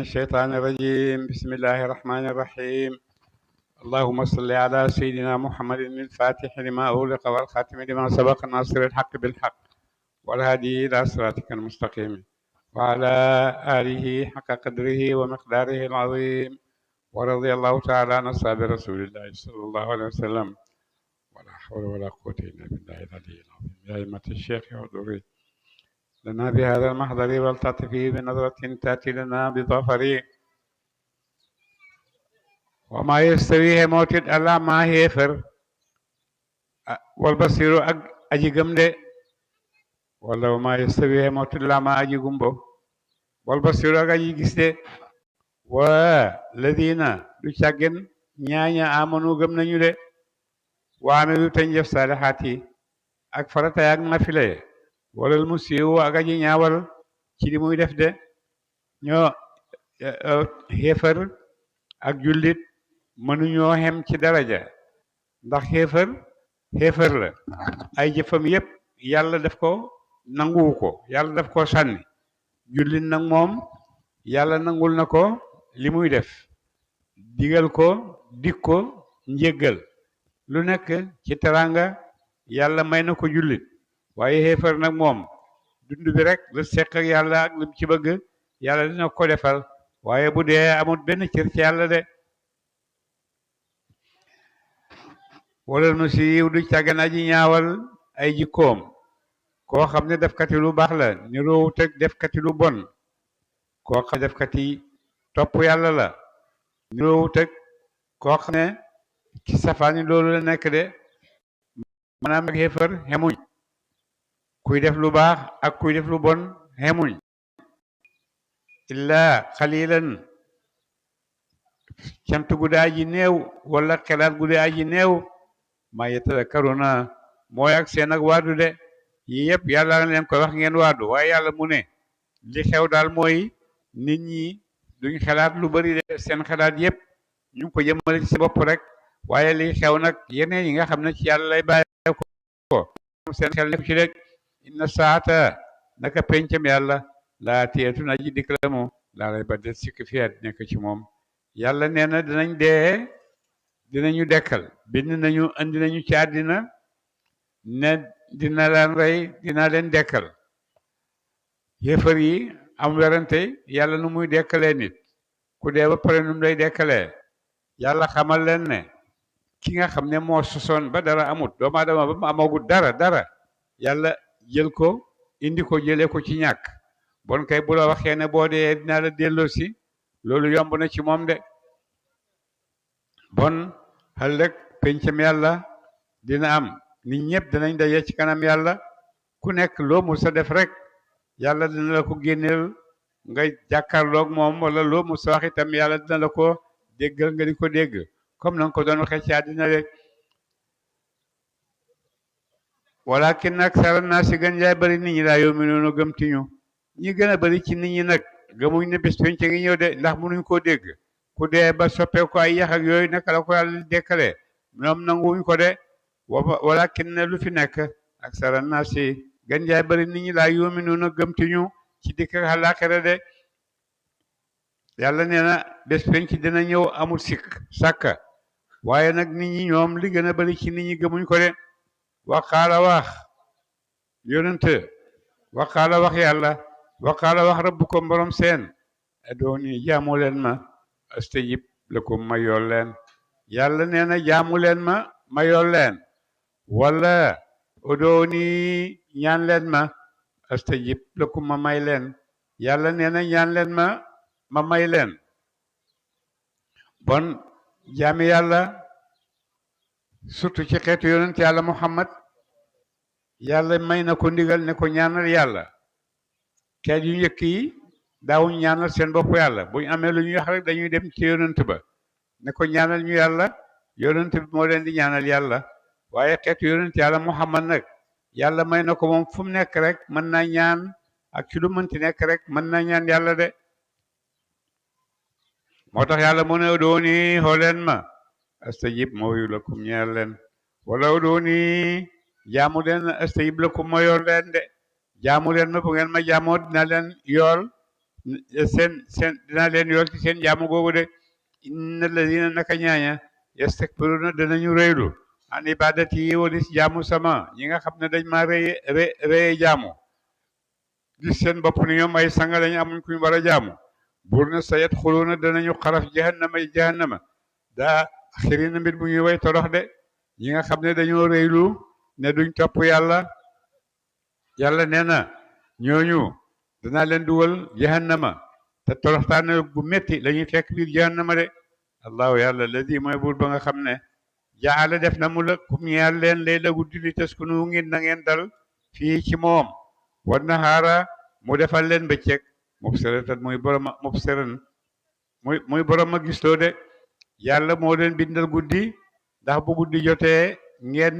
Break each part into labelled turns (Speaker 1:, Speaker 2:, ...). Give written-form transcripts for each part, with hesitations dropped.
Speaker 1: الشيطان الرجيم بسم الله الرحمن الرحيم اللهم صل على سيدنا محمد الفاتح لما أغلق والخاتم لما سبق ناصر الحق بالحق والهادي إلى صراطك المستقيم وعلى آله حق قدره ومقداره العظيم ورضي الله تعالى عن أصحاب رسول الله صلى الله عليه وسلم ولا حول ولا قوة إلا بالله العلي العظيم يا أئمة الشيخ حضوري لنا بهذا المحضر والتطفي بنظرة تأتي لنا بظفر وما يستوي موتد الله ما هيفر والبصير أجي جمد ولا ما يستوي موتد الله ما أجي جنبه والبصير أجي جسد والذين بشجن نيا آمنوا جمنا نيله وعملوا تنجف صالحاتي أكفرت يعنا فيله wala mu siiw ak aji ñaawal ci li muy def de ñoo xéefar ak jullit mënuñoo xem ci daraja ndax xéefar la ay jëfam yépp yàlla daf ko nanguwu ko yàlla daf ko sànni jullit nag moom yàlla nangul na ko li muy def digal ko dik ko njéggal lu nekk ci teraanga yàlla may na ko jullit waaye xéefar nag moom dund bi rek la seq ak yàlla ak lim ci bëgg yàlla dina ko defal waaye bu dee amul benn cër ci yàlla de wala nu siiw du càggan aji ñaawal ay jikkoom koo xam ne defkati lu baax la niroo teg defkati lu bon koo xam ne defkati topp yàlla la niroo teg koo xam ne ci safaani loolu la nekk de maanaam ak xéefar xemuñ kuy def lu baax ak kuy def lu bon xemuñ illa xalilan cant gu daa ji néew wala xelaat gu daa ji néew maa yatadakkaruna mooy ak seen ak waadu de yi yëpp yàlla na leen ko wax ngeen waadu waaye yàlla mu ne li xew daal mooy nit ñi duñ xelaat lu bari de seen xelaat yëpp ñu ngi ko jëmale ci bopp rek waaye li xew nag yeneen yi nga xam ne ci yàlla lay bàyyi ko seen xel nekk ci rek inna saata naka pencam yàlla laa teetu na ji dikk la moom laa lay ba det sikk fiat nekk ci moom yàlla nee na dinañ dee dinañu dekkal bind nañu andi nañu ci àddina ne dina leen rey dina leen dekkal yéefar yi am werante yàlla nu muy dekkalee nit ku dee ba pare nu mu lay dekkalee yàlla xamal leen ne ki nga xam ne moo sosoon ba dara amut doomu aadama ba mu amagut dara yàlla jël ko indi ko jëlee ko ci ñàkk bon kay bu la waxee ne boo dee dinaa la delloo si loolu yomb na ci moom de bon ëllëg pencam yàlla dina am nit ñëpp dinañ daje ci kanam yàlla ku nekk loo mu sa def rek yàlla dina la ko génneel nga jàkkaarloog moom wala loo mu sa wax itam yàlla dina la ko déggal nga di ko dégg comme na nga ko doon waxee ci àddina rek walakin aksara naasi gën jaay bëri nit ñi daa yu'minuuna gëm ti ñu ñi gën a bëri ci nit ñi nag gëmuñ ne bés penc ngi ñëw de ndax mënuñ koo dégg ku dee ba soppee ko ay yax ak yooyu naka la ko yàlla dekkalee ñoom nanguwuñ ko de walakin ne lu fi nekk aksara naasi gën jaay bëri nit ñi daa yu'minuuna gëm ti ñu ci dikk ak àllaaxira de yàlla nee na bés penc dina ñëw amul sàkka waaye nag nit ñi ñoom li gën a bëri ci nit ñi gëmuñ ko de waqaala wax yonent waqaala wax yàlla waqaala wax rabbukum borom seen adooni jaamu leen ma astajib lakum ma yool leen yàlla nee na jaamu leen ma yool leen wala adooni ñaan leen ma astajib lakum ma may leen yàlla nee na ñaan leen ma may leen bon jaami yàlla surtout ci xeetu yonent yàlla Muhammad yàlla may na ko ndigal ne ko ñaanal yàlla xeet yu njëkk yi daawuñ ñaanal seen bopp yàlla buñ amee lu ñuy wax rek dañuy dem ci yonent ba ne ko ñaanal ñu yàlla yonent bi moo leen di ñaanal yàlla waaye xeetu yonent yàlla Muhammad nag yàlla may na ko moom fu mu nekk rek mën naa ñaan ak ci lu mënti nekk rek mën naa ñaan yàlla de moo tax yàlla mu ne dooni xooleen ma astajib ma wuyu lakum ñeel leen wala dooni jaamu leen astajib lakum ma yool leen de jaamu leen ma bu ngeen ma jaamoo dina leen yool seen dinaa leen yool ci seen jaamu googu de inna alladina naka ñaaña yastakbiruna danañu rëylu an ibadati yi walis jaamu sama ñi nga xam ne dañ maa rëye jaamu gis seen bopp ni ñoom ay sanga lañu amuñ kuñ war a jaamu buur na sayet xuluuna danañu xaraf jahannama daa xirina mbir bu ñuy way torox de ñi nga xam ne dañoo rëylu ne duñ topp yàlla nee na ñooñu danaa leen dugal jahannama te toroxtaane bu métti la ñuy fekk biir jahannama de allahu yàlla ladi mooy buur ba nga xam ne jaala def na mu la kum ñeel leen lay la guddi li taskunu ngeen na ngeen dal fii ci moom war na xaara mu defal leen bëccëg mubsiratan muy borom a gisloo de yàlla moo leen bindal guddi ndax bu guddi jotee ngeen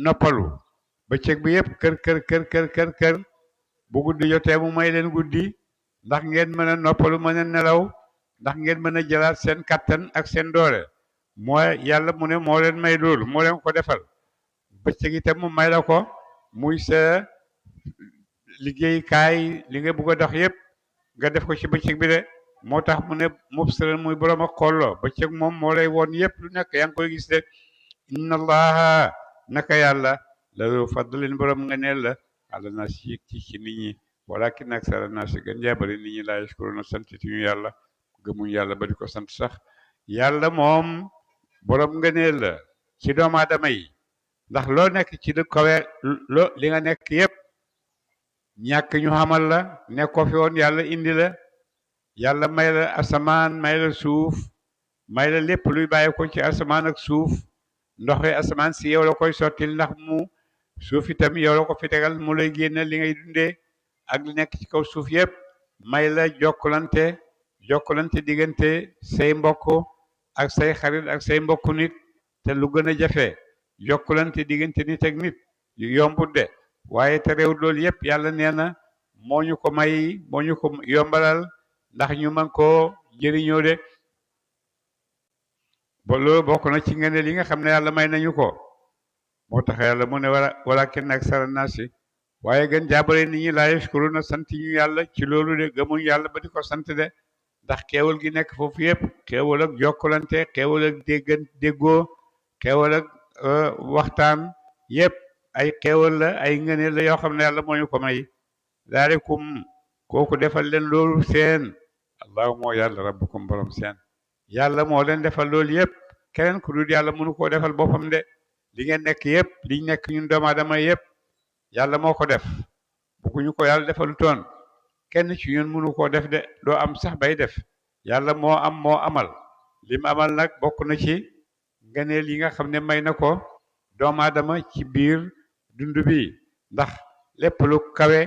Speaker 1: noppalu bëccëg bi yëpp kër bu guddi jotee mu may leen guddi ndax ngeen mën a noppalu mën a nelaw ndax ngeen mën a jëlaat seen kattan ak seen doole mooy yàlla mu ne moo leen may loolu moo leen ko defal bëccëg itam mu may la ko muy sa liggéeykaay li nga bugg a dox yëpp nga def ko ci bëccëg bi de moo tax mu ne mubsiran muy borom ak xolloo bëccëg moom moo lay woon yëpp lu nekk yaa ngi koy gis de inna allaha naka yàlla la fadlin borom nga neel la àlla naa si ci nit ñi walakin aksara naa si gën jaabari nit ñi laa yashkuruna sant ci ñu yàlla gëmuñ yàlla ba di ko sant sax yàlla moom borom nga neel la ci doomu aadama yi ndax loo nekk ci lu kawe li nga nekk yëpp ñàkk ñu xamal la nekkoo fi woon yàlla indi la yàlla may la asamaan may la suuf may la lépp luy bàyyi ko ci asamaan ak suuf ndoxe asamaan si yow la koy sottil ndax mu suuf itam yow la ko fi tegal mu lay génne li ngay dundee ak li nekk ci kaw suuf yëpp may la jokkalante diggante say mbokk ak say xarit ak say mbokku nit te lu gën a jafe jokkalante diggante nit ak nit yombut de waaye te réew loolu yëpp yàlla nee na moo ñu ko may moo ñu ko yombalal ndax ñu mën koo jëriñoo de ba loolu bokk na ci ngeen li nga xam ne yàlla may nañu ko moo tax yàlla mu ne walakin aksara naasi waaye gën jaabare nit ñi laa yashkuruna sant ñu yàlla ci loolu de gëmuñ yàlla ba di ko sant de ndax xéewal gi nekk foofu yëpp xéewal ak jokkalante xéewal ak déggoo xéewal ak waxtaan yëpp ay xéewal la ay ngëneel la yoo xam ne yàlla moo ñu ko may daalikum kooku defal leen loolu seen allahu moo yàlla rabbukum borom seen yàlla moo leen defal loolu yëpp keneen ku dul yàlla mënu koo defal boppam de li ngeen nekk yëpp liñ nekk ñun doomu aadama yëpp yàlla moo ko def bëgguñu ko yàlla defalu toon kenn ci ñun mënu koo def de doo am sax bay def yàlla moo amal lim amal nag bokk na ci ngëneel yi nga xam ne may na ko doomu aadama ci biir dund bi ndax lépp lu kawe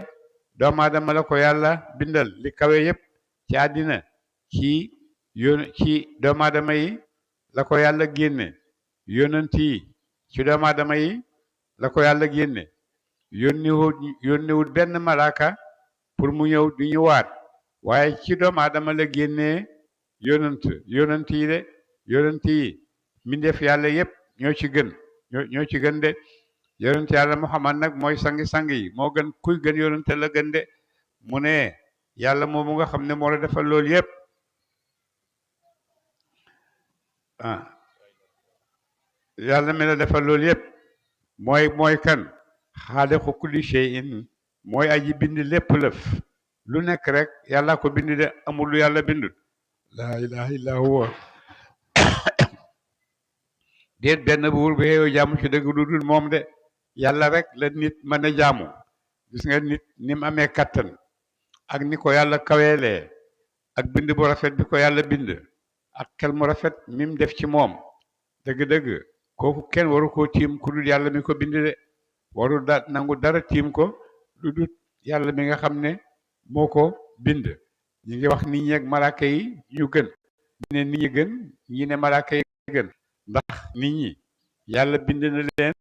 Speaker 1: doomu aadama la ko yàlla bindal li kawe yëpp ci àddina ci doomu aadama yi la ko yàlla génne yonent yi ci doomu aadama yi la ko yàlla génne yónniwut benn malaaka pour mu ñëw di ñu waat waaye ci doomu aadama la génnee yonent yi de yonent yi mbindeef yàlla yëpp ñoo ci gën de yonent yàlla Muhammad nag mooy sangi-sang yi moo gën kuy gën yonent la gën de mu ne yàlla moomu nga xam ne moo la defal loolu yëpp yàlla mi la defal loolu yëpp mooy kan xaaliqu kulli shay'in mooy aji bind lépp lëf lu nekk rek yàlla ko bind de amul lu yàlla bindul laa ilaha illa huwa déet benn buur bu xeeyoo jaamu ci dëgg lu dul moom de yàlla rek la nit mën a jaamu gis nga nit ni mu amee kattan ak ni ko yàlla kaweelee ak bind bu rafet bi ko yàlla bind ak xel mu rafet mi mu def ci moom dëgg-dëgg kooku kenn waru koo tiim ku dul yàlla mi ko bind de warul nangu dara tiim ko lu dul yàlla mi nga xam ne moo ko bind ñi ngi wax nit ñi ak malaaka yi ñu gën ñi ne nit ñi gën ñi ne malaaka yi gën ndax nit ñi yàlla bind na leen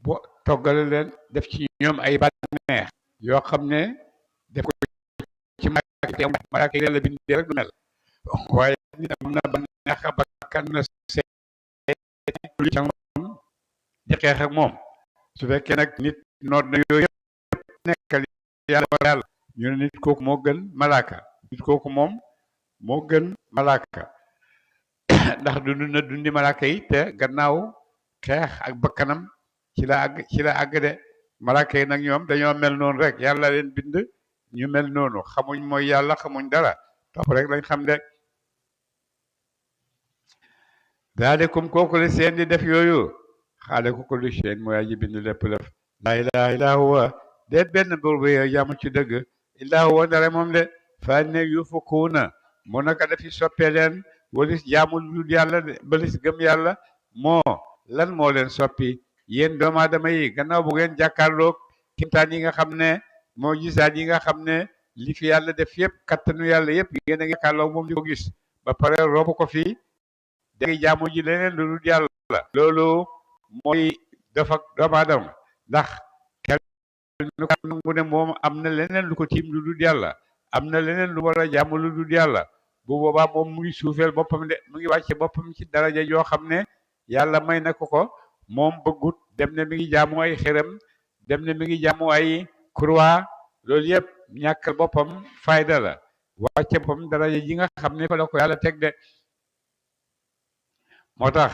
Speaker 1: bo toggale leen def ci ñoom ay bànneex yoo xam ne def ko ci malaaka yi yàlla bind rek du mel waaye nit am na bànneex bakkan na seet lu ca moom di xeex ak moom su fekkee nag nit noot na yooyu yëpp nekkal yàlla ñu ne nit kooku moo gën malaaka nit kooku moom moo gën malaaka ndax dund na dundi malaaka yi te gannaaw xeex ak bakkanam ci la àgg de malaaka yi nag ñoom dañoo mel noonu rek yàlla leen bind ñu mel noonu xamuñ mooy yàlla xamuñ dara topp rek lañ xam de daalikum kooku la seen di def yooyu xaale ko ko lu seen mooy aji bind lépp lëf laa ilaha illa huwa déet benn buur bu yow jaamu ci dëgg illa huwa ndare moom de fa ne yufakuuna mu naka dafi soppee leen walis jaamu lu yàlla de balis gëm yàlla moo lan moo leen soppi yéen doomu aadama yi gannaaw bu ngeen jàkkaarloog kimtaan yi nga xam ne moo gisaat yi nga xam ne li fi yàlla def yëpp kattanu yàlla yëpp yéen a ngi jàkkaarloog moom di ko gis ba pare roobu ko fii da ngay jaamu ji leneen lu dul yàlla loolu mooy dafa doomu aadama ndax xel ñu ko nangu ne moom am na leneen lu ko tiim lu dul yàlla am na leneen lu war a jaamu lu dul yàlla bu boobaa moom mu ngi suufeel boppam de mu ngi wàcce boppam ci daraja yoo xam ne yàlla may na ko moom bëggut dem ne mi ngi jaamu ay xërëm dem ne mi ngi jaamu ay croix loolu yëpp ñàkkal boppam fayda la wàcce boppam daraja ji nga xam ne fa la ko yàlla teg de moo tax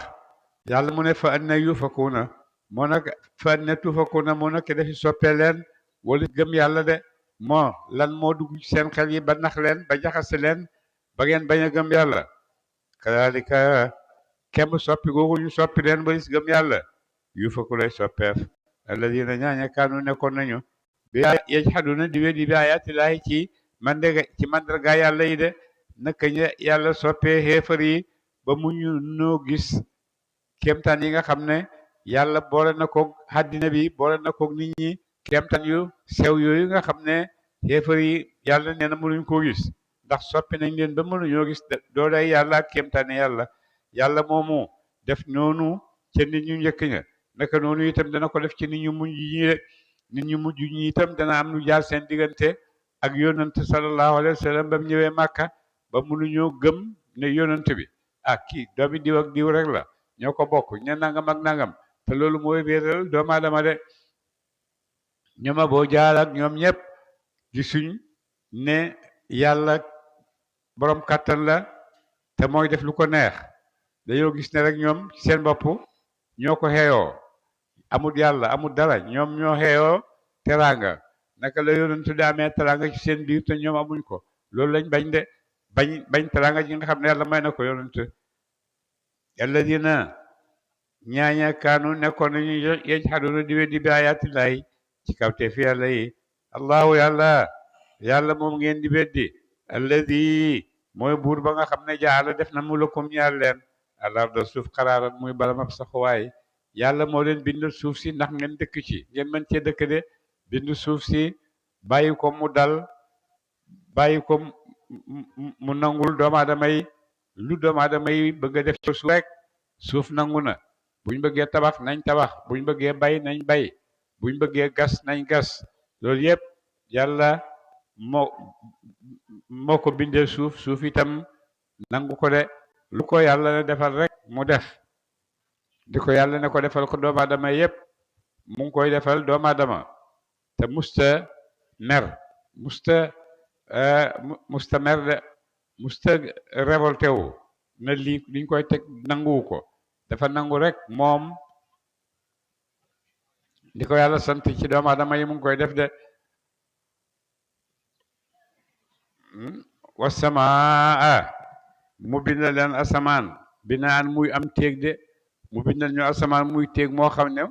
Speaker 1: yàlla mu ne fa anna yufakuuna moo nag fa anna tufakuuna moo nag dafi soppee leen wala gëm yàlla de moo lan moo dugg ci seen xel yi ba nax leen ba jaxase leen ba ngeen bañ a gëm yàlla kadalika kem soppi googu ñu soppi leen ba gëm yàlla yufaku lay soppeef alladina ñaaña kaanu nekkoon nañu bi yajhaduna di weddi bi ayaatillaahi ci mandarga yàlla yi de naka yàlla soppee xéefar yi ba mu ñu noo gis kéemtaan yi nga xam ne yàlla boole na koog àddina bi boole na koog nit ñi kéemtaan yu sew yooyu nga xam ne xéefar yi yàlla nee na mënuñ koo gis ndax soppi nañ leen ba mënuñoo gis doolay yàlla ak kéemtaane yàlla moomu def noonu ca nit ñu njëkk ña naka noonu itam dana ko def ci nit ñu mujj ñi nit ñu mujj ñi itam dana am lu jaar seen diggante ak yonant sallallahu alayhi wa sallam ba mu ñëwee màkka ba mënuñoo gëm ne yonant bi kii doomi diw ak diw rek la ñoo ko bokk ña nangam ak nangam te loolu mooy réeral doomu aadama de ñooma boo jaar ak ñoom ñëpp gisuñ ne yàlla borom kàttan la te mooy def lu ko neex dañoo gis ne rek ñoom seen bopp ñoo ko xeeyoo amul yàlla amul dara ñoom ñoo xeeyoo teraanga naka la yonentu di amee teraanga ci seen biir te ñoom amuñ ko loolu lañ bañ de bañ teraanga ji nga xam ne yàlla may na ko yonentu alladina ñaaña kaanu nekkoon nañu yajhaduna di weddi bi ayaatillaahi ci kawte fi yàlla yi allahu yàlla moom ngeen di weddi alladi mooy buur ba nga xam ne jaala def na mu lakum ñaar leen alarda suuf xaraaran muy balam ab saxuwaay yàlla moo leen bind suuf si ndax ngeen dëkk ci ngeen mën cee dëkk de bind suuf si bàyyi ko mu dal bàyyi ko mu nangul doomu aadama yi lu doomu aadama yi bëgg a def ci suuf rek suuf nangu na buñ bëggee tabax nañ tabax buñ bëggee bay nañ bay buñ bëggee gas nañ gas loolu yëpp yàlla moo ko bindee suuf itam nangu ko de lu ko yàlla ne defal rek mu def di ko yàlla ne ko defal ko doomu aadama yëpp mu ngi koy defal doomu aadama te musta mer musta mer de musta révolté wu na liñ koy teg nanguwu ko dafa nangu rek moom di ko yàlla sant ci doomu aadama yi mu ngi koy def de wasamaa mu bindal leen asamaan binaan muy am téeg de mu bindal ñu asamaan muy téeg moo xam ne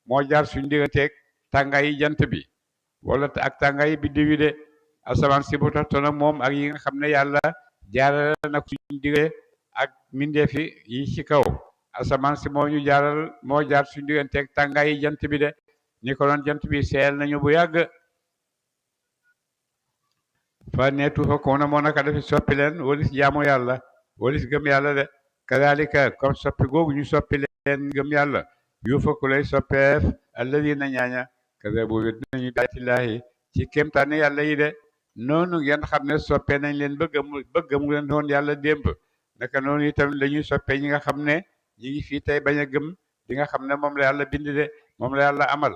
Speaker 1: moo jaar suñ digganteeg tàngaay yi jant bi wala ak tàngaay yi biddiw yi de asamaan si bu toxtoon ak moom ak yi nga xam ne yàlla jaarale nag suñ digge ak mindeefi yi ci kaw asamaan si moo jaar suñ digganteeg tàngaay yi jant bi de ni ko doon jant bi seel nañu bu yàgg fa neetu fa koona moo naka dafi soppi leen walis jaamu yàlla walis gëm yàlla de kadalika comme soppi googu ñu soppi leen gëm yàlla yu fakku lay soppeef alladina ñaaña kazabu wét nañu baatillaahi ci kéemtaane yàlla yi de noonu ngeen xam ne soppee nañ leen bëggamu leen doon yàlla démb naka noonu itam la ñuy soppee ñi nga xam ne ñi ngi fii tey bañ a gëm di nga xam ne moom la yàlla bind de moom la yàlla amal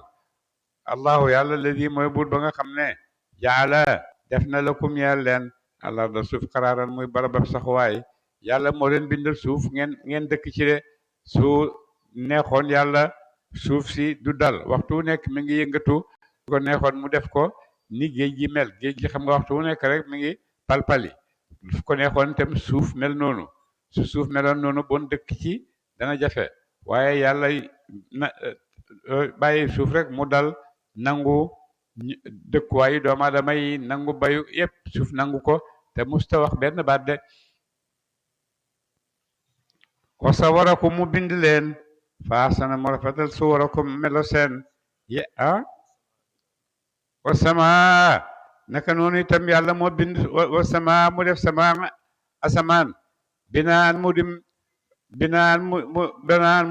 Speaker 1: allahu yàlla ladi mooy buur ba nga xam ne jaala def na lakum ñeel leen alarda suuf xaraaran muy barabab saxuwaay yàlla moo leen bindal suuf ngeen dëkk ci de su neexoon yàlla suuf si du dal waxtu wu nekk mi ngi yëngatu su ko neexoon mu def ko ni géej gi mel géej gi xam nga waxtu wu nekk rek mi ngi palpali su ko neexoon itam suuf mel noonu su suuf meloon noonu bon dëkk ci dana jafe waaye yàlla na bàyyi suuf rek mu dal nangu dëkkuwaayu doomu aadama yi nangu bayu yépp suuf nangu ko te musta wax benn baat de wa sawarakum mu bind leen faasana mu rafetal suwarakum melo seen wa sama naka noonu itam yàlla moo bind wa sama mu def sama asamaan binaan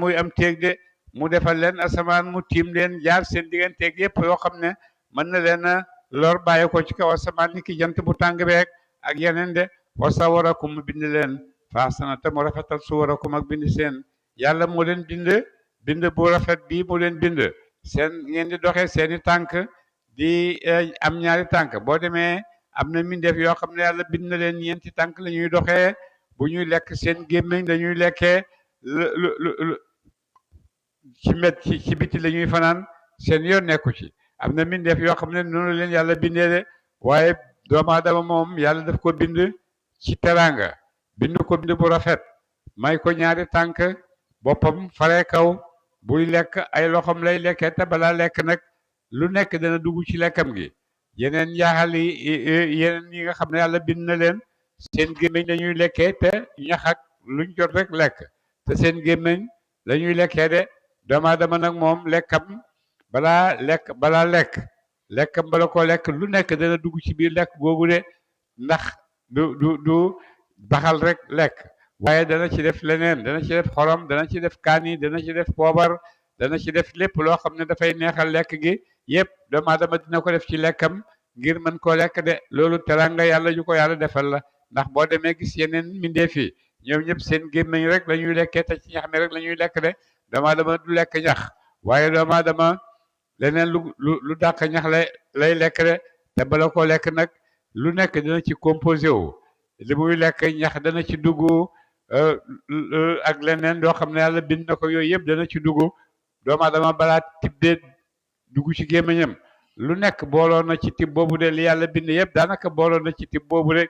Speaker 1: muy am téeg de mu defal leen asamaan mu tiim leen jaar seen digganteeg yépp yoo xam ne mën na leen a lor bàyyi ko ci kaw asamaan ni ki jant bu tàng beeg ak yeneen de wa sawarakum mu bind leen faasana te mu rafetal suwarakum ak bind seen yàlla moo leen bind bu rafet bii mu leen bind seen ngeen di doxee seeni tànk di am ñaari tànk boo demee am na mbindeef yoo xam ne yàlla bind na leen ñeenti tànk la ñuy doxee bu ñuy lekk seen gémmiñ dañuy lekkee ci biti la ñuy fanaan seen yoon nekku ci am na mbindeef yoo xam ne noonu leen yàlla bindee de waaye doomu aadama moom yàlla daf ko bind ci teraanga bind ko bind bu rafet may ko ñaari tànk boppam faree kaw buy lekk ay loxoom lay lekkee te balaa lekk nag lu nekk dana dugg ci lekkam gi yeneen njaaxal yeneen yi nga xam ne yàlla bind na leen seen gémmiñ lañuy lekkee te ñax ak luñ jot rek lekk te seen gémmiñ lañuy lekkee de doomu aadama nag moom lekkam balaa lekkam bala ko lekk lu nekk dana dugg ci biir lekk boobu de ndax du baxal rek lekk waaye dana ci def leneen dana ci def xorom dana ci def kaani dana ci def poobar dana ci def lépp loo xam ne dafay neexal lekk gi yépp doomu aadama dina ko def ci lekkam ngir mën koo lekk de loolu teranga yàlla ju ko yàlla defal la ndax boo demee gis yeneen mbindeef yi ñoom ñëpp seen gémmiñ rek la ñuy lekkee te ci ñax mi rek la ñuy lekk de doomu aadama du lekk ñax waaye doomu aadama leneen lu dàq ñax lay lekk de te bala koo lekk nag lu nekk dina ci composé wu li muy lekk ñax dana ci dugg ak leneen doo xam ne yàlla bind na ko yooyu yëpp dana ci dugg doomu aadama balaa tibbee dugg ci gémmiñam lu nekk booloo na ci tib boobu de li yàlla bind yëpp daanaka booloo na ci tib boobu de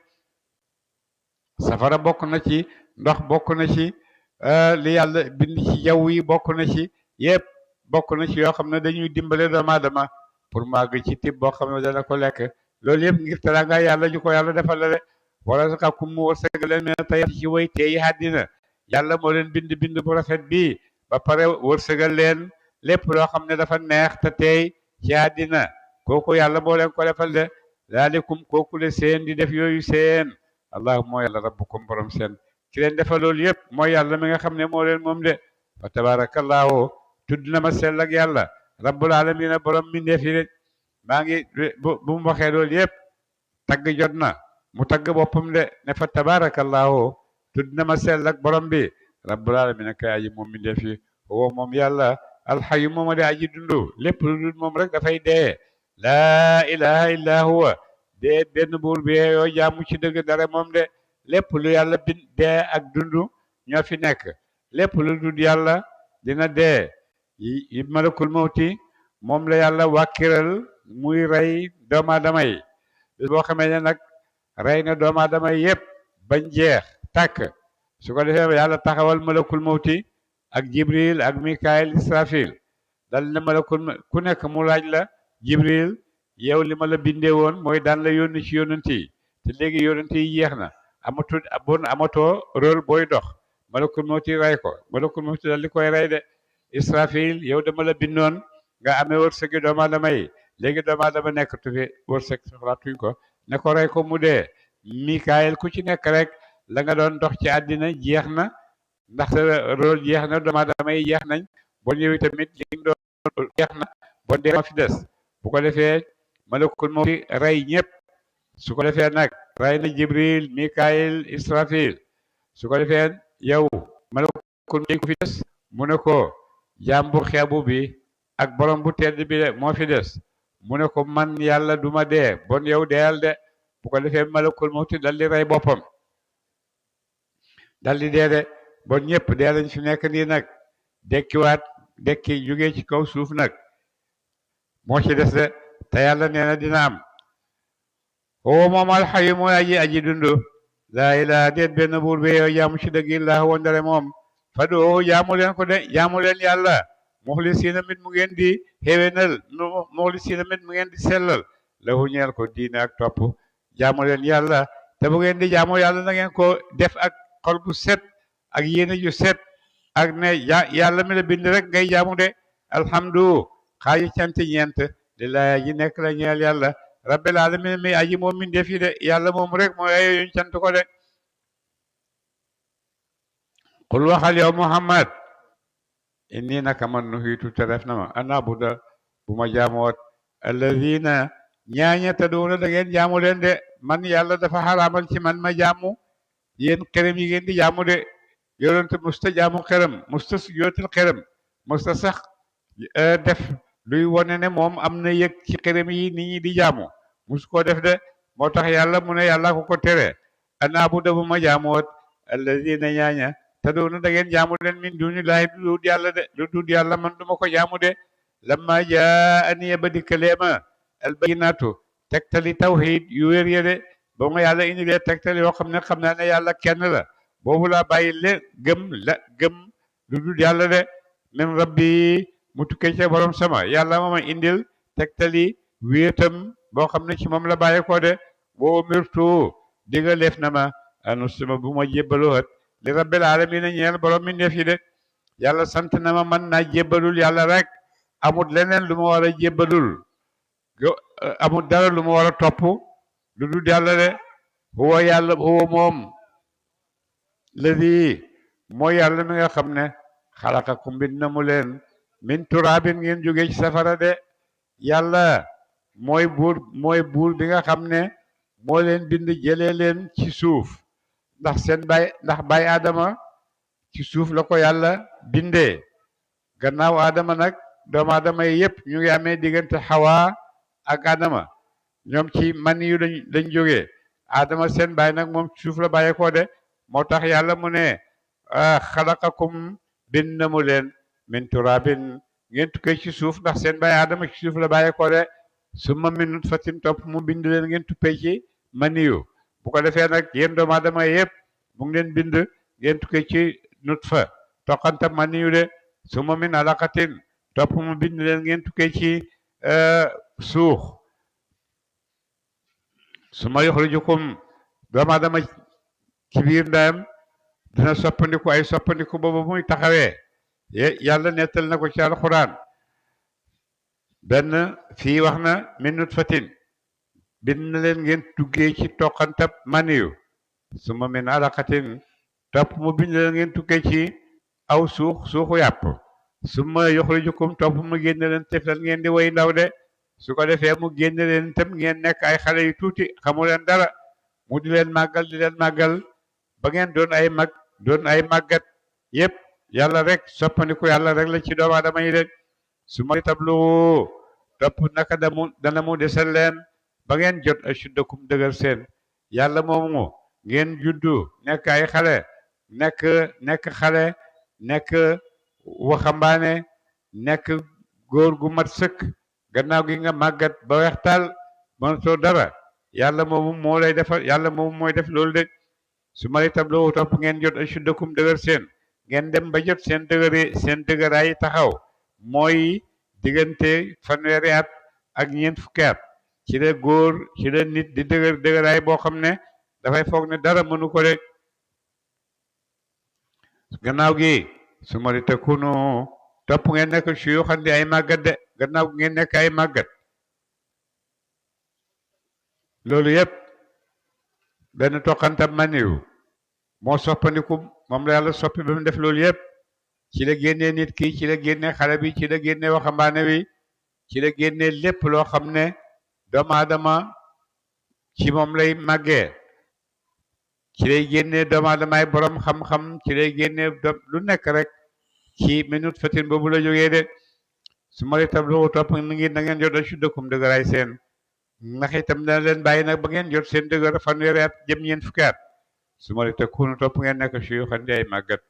Speaker 1: safara bokk na ci ndox bokk na ci li yàlla bind ci jaww yi bokk na ci yëpp bokk na ci yoo xam ne dañuy dimbale doomu aadama pour màgg ci tib boo xam ne dana ko lekk loolu yëpp ngir teraanga yàlla ju ko yàlla defal la de wala saka kum mu wërsëgal leen mais tey ci way teeyi àddina yàlla moo leen bind bu rafet bii ba pare wërsëgal leen lépp loo xam ne dafa neex te teey ci àddina kooku yàlla moo leen ko defal de daalikum kooku le seen di def yooyu seen allah moo yàlla rabbukum borom seen ki leen defal loolu yëpp mooy yàlla mi nga xam ne moo leen moom de fa tabarakallahu tudd na ma sell ak yàlla rabbul alamina borom mbindeef yi de maa ngi bu mu waxee loolu yëpp tagg jot na mu tagg boppam de ne fa tabarakallahu tudd na ma sell ak borom bi rabbul alamina kay aji moom mbindeef yi woo moom yàlla alxayu mooma de aji dundu lépp lu dul moom rek dafay dee laa ilaha illa huwa dee benn buur bi yoo jaamu ci dëgg dara moom de lépp lu yàlla bind dee ak dundu ñoo fi nekk lépp lu dul yàlla dina dee yi malakul mawti moom la yàlla wàkkiral muy rey doomu aadama yi boo xamee ne nag rey na doomu aadama yi yëpp bañ jeex tàkk su ko defee yàlla taxawal malakul mawti ak jibril ak mikael israfil dal na malakul ku nekk mu laaj la jibril yow li ma la bindee woon mooy daan la yónni ci yónnent yi te léegi yónnent yi jeex na amatoo rôle booy dox malakul mawti rey ko malakul mawti dal di koy rey de israfil yow dama la bindoon nga amee wërsëgi doomu aadama yi léegi doomu aadama nekkatu fi wërsëg soxlaatuñ ko ne ko rey ko mu dee mikael ku ci nekk rek la nga doon dox ci àddina jeex na ndax sa rôle jeex na doomu aadama yi jeex nañ bon yow tamit li nga doon jeex na bon dee ma fi des bu ko defee malakul mawti rey ñëpp su ko defee nag rey na jibril mikael israfil su ko defee yow malakul mawti ku fi des mu ne ko jaam bu xeebu bi ak borom bu tedd bi de moo fi des mu ne ko man yàlla duma dee bon yow deyal de bu ko defee malakul mawti dal di rey boppam dal di dee de bon ñëpp dee lañ fi nekk nii nag dekkiwaat dekki jógee ci kaw suuf nag moo ci des de te yàlla nee na dina am huwa moom alxayu mooy aji dundu laa ilaaha déet benn buur bi yow jaamu ci dëgg illaa huwa ndare moom fadoo jaamu leen ko de jaamu leen yàlla muxlisiina mit mu ngeen di xéwénal muxlisiina mit mu ngeen di sellal lahu ñeel ko diine ak topp jaamu leen yàlla te bu ngeen di jaamu yàlla na ngeen ko def ak xol bu set ak yéene ju set ak ne yàlla mi la bind rek ngay jaamu de alhamdu xaaji cant ñeent lillahi aji nekk la ñeel yàlla rabbil alamin mi aji moom min defi de yàlla moom rek mooy ayo yuñ cant ko de qul waxal yow muhammad inni naka man nuhiitu te def na ma ana buda bu ma jaamoot alladina ñaaña taduna da ngeen jaamu leen de man yàlla dafa xaraamal ci man ma jaamu yéen xërëm yi ngeen di jaamu de yonent musta jaamu xërëm musta yootil xërëm musta sax def luy wone ne moom am na yëg ci xërëm yi nit ñi di jaamu musu ko def de moo tax yàlla mu ne yàlla ko tere ana buda bu ma jaamoot alladina ñaaña taduna da ngeen jaamu leen min dunillahi lu dul yàlla de lu dul yàlla man duma ko jaamu de lamma jaaniya ba dikkaleema albayinatu tegtali tawhid yu wér ya de ba ma yàlla indi lee tegtali yoo xam ne xam naa ne yàlla kenn la boobu laa bàyyi leen gëm lu dul yàlla de min rabbi mu tukkee ca borom sama yàlla ma indil tegtali wéetam boo xam ne ci moom la bàyyi ko de boo mirtu diga leef na ma anusima bu ma jébbaloo li rabbil alamin ñeel borom mi ndeef yi de yàlla sant na ma man naa jébbalul yàlla rek amul leneen lu ma war a jébbalul amul dara lu ma war a topp lu dul yàlla de huwa yàlla huwa moom ladi mooy yàlla mi nga xam ne xalaqakum bind na mu leen min turaabin ngeen jóge ci safara de yàlla mooy buur bi nga xam ne moo leen bind jëlee leen ci suuf ndax baay Adama ci suuf la ko yàlla bindee gannaaw Adama nag doomu Adama yi yëpp ñu ngi amee diggante Hawa ak Adama ñoom ci man yu lañ jógee Adama seen baay nag moom ci suuf la bàyyeekoo de moo tax yàlla mu ne xalaqakum bind na mu leen min turabin ngeen tukkee ci suuf ndax seen baay Adama ci suuf la bàyyeekoo de summa min nutfatin topp mu bind leen ngeen tuppee ci maniyu bu ko defee nag yéen doomu aadama yëpp mu ngi leen bind ngeen tukkee ci nutfa toqanta maniyu de summa min alaqatin topp mu bind leen ngeen tukkee ci suux summa yuxrijukum doomu aadama ci biir ndayam dina soppandiku ay soppandiku boobu muy taxawee yàlla nettal na ko ci alxuraan benn fii wax na min nutfatin bind na leen ngeen tuggee ci toqantab maniyu suma min alaqatin topp mu bind leen ngeen tuggee ci aw suuxu yàpp suma yuxrijukum topp mu génne leen tiflan ngeen di way ndaw de su ko defee mu génne leen itam ngeen nekk ay xale yu tuuti xamu leen dara mu di leen màggal ba ngeen doon ay mag doon ay màggat yépp yàlla rek soppandiku yàlla rek la ci doomu aadama yi rek su ma tablu topp naka dana mu desal leen ba ngeen jot ashuddakum dëgër seen yàlla moomu ngeen juddu nekk ay xale nekk xale nekk waxambaane nekk góor gu mat sëkk gannaaw gi nga màggat ba wextaal mënatoo dara yàlla moomu moo lay defal yàlla moomu mooy def loolu de su ma tabloo topp ngeen jot ashuddakum dëgër seen ngeen dem ba jot seen dëgëraay taxaw mooy diggante fanweeri at ak ñeent fukki at ci la nit di dëgëraay boo xam ne dafay foog ne dara mënu ko rek gannaaw gi su ma takunu topp ngeen nekk suyuxan di ay màggat de gannaaw gi ngeen nekk ay màggat loolu yëpp benn toqantam maniw moo soppandiku moom la yàlla soppi ba mu def loolu yëpp ci la génnee nit ki ci la génnee xale bi ci la génnee waxambaane bi ci la génnee lépp loo xam ne doomu aadama ci moom lay màggee ci lay génnee doomu aadamaay borom xam-xam ci lay génnee lu nekk rek ci minute fatin boobu la jógee de su ma lay tablu topp ngi na ngeen jot ashuddakum dëgëraay seen ndax itam dana leen bàyyi nag ba ngeen jot seen dëgër fanweeri at jëm ñeent fukki at su ma te kunu topp ngeen nekk suyuxan di ay màggat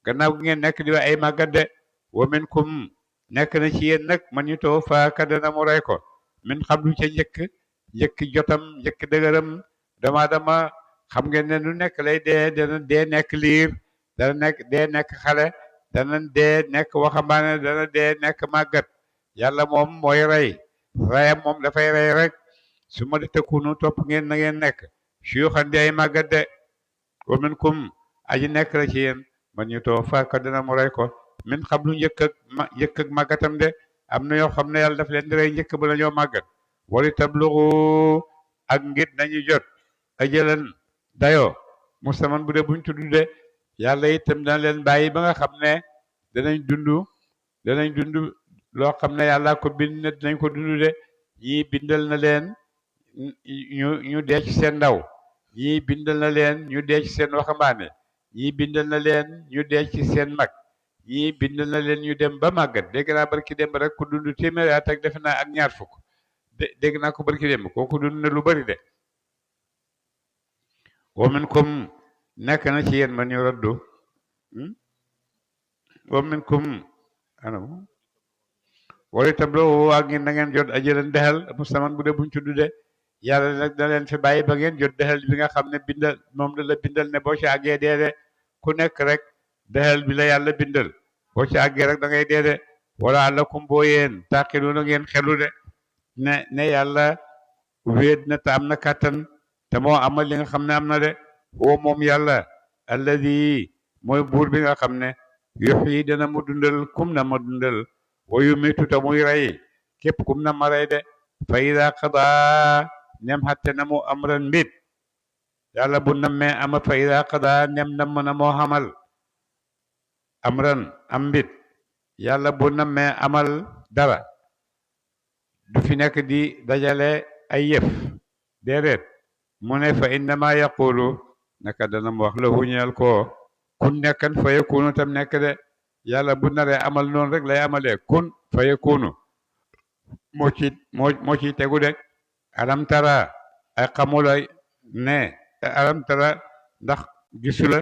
Speaker 1: gannaaw gi ngeen nekk di ay màggat de wa minkum nekk na ci yéen nag man ñu too faaka dana mu rey ko min xam lu ca njëkk jotam njëkk dëgëram dama xam ngeen ne lu nekk lay dee dana dee nekk liir dana nekk dee nekk xale dana dee nekk waxambaane dana dee nekk màggat yàlla moom mooy reyam moom dafay rey rek su ma te kunu topp ngeen na ngeen nekk suyuxan di ay màggat de wa minkum aji nekk la ci yéen man ñu too faaka dana mu rey ko min xam lu njëkk ak màggatam de am na yoo xam ne yàlla daf leen di rey njëkk ba la ñoo màggat wali tablugu ak ngir nañu jot ajalan dayoo musaman bu dee buñ tudd de yàlla itam dana leen bàyyi ba nga xam ne danañ dund loo xam ne yàlla ko bind ne dinañ ko dund de ñii bindal na leen ñu dee ci seen ndaw ñii bindal na leen ñu dee ci seen waxambaane ñii bindal na leen ñu dee ci seen mag ñii bindal na leen ñu dem ba màggat dégg naa barki dem rek ku dund téeméeri at ak defe naa ak ñaar fukk dégg naa ko barki dem kooku dund na lu bari de wa minkum nekk na ci yéen man ñu raddu wa minkum anam wala itam loo waa ngeen na ngeen jot ajalan dexal mustaman bu dee buñ tudd de yàlla nag da leen fi bàyyi ba ngeen jot dexal bi nga xam ne bindal moom la bindal ne boo ci àggee dee de ku nekk rek dexal bi la yàlla bindal boo ci àggee rek da ngay dee de wala alakum boo yéen tàqilu na ngeen xelu de ne yàlla wéet na te am na kàttan te moo amal li nga xam ne am na de woo moom yàlla alladi mooy buur bi nga xam ne yuxyi dana mu dundal kum na ma dundal wa yumitu te muy rey képp kum na ma rey de fa ida qada nem xatte na mu amran mbit yàlla bu nammee ama fa ida qada nem namm na moo xamal amran am mbit yàlla bu nammee amal dara du fi nekk di dajale ay yëf déedéet mu ne fa innama yaqulu naka dana mu wax la huñeel ko kun nekkan fa yakunu tam nekk de yàlla bu naree amal noonu rek lay amalee kun fa yakunu moo ci tegu de alam tara ay xamula ne alam tara ndax gisula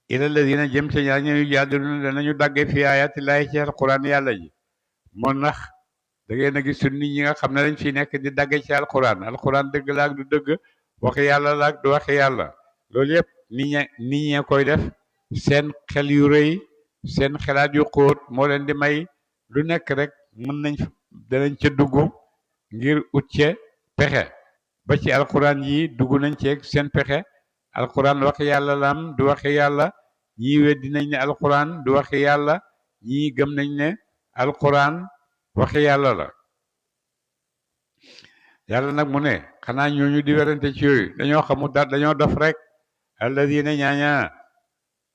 Speaker 1: ila ladina jëm ca ñaar ñu jaadiluna danañu dagge fi ayati laahi ci alquran yàlla ji moo nax da ngeen a gis nit ñi nga xam ne dañ fi nekk di dagge ci alquran dëgg la ak du dëgg waxi yàlla la ak du waxi yàlla loolu yëpp nit ñee koy def seen xel yu rëy seen xelaat yu xóot moo leen di may lu nekk rek danañ ca dugg ngir ut ca pexe ba ci alquran yi dugg nañ ceeg seen pexe alquran waxi yàlla lam du waxi yàlla ñii weddi nañ ne alquran du waxi yàlla ñii gëm nañ ne alquran waxi yàlla la yàlla nag mu ne xanaa ñooñu di werante ci yooyu dañoo xamul dara dañoo dof rek alladina ñaaña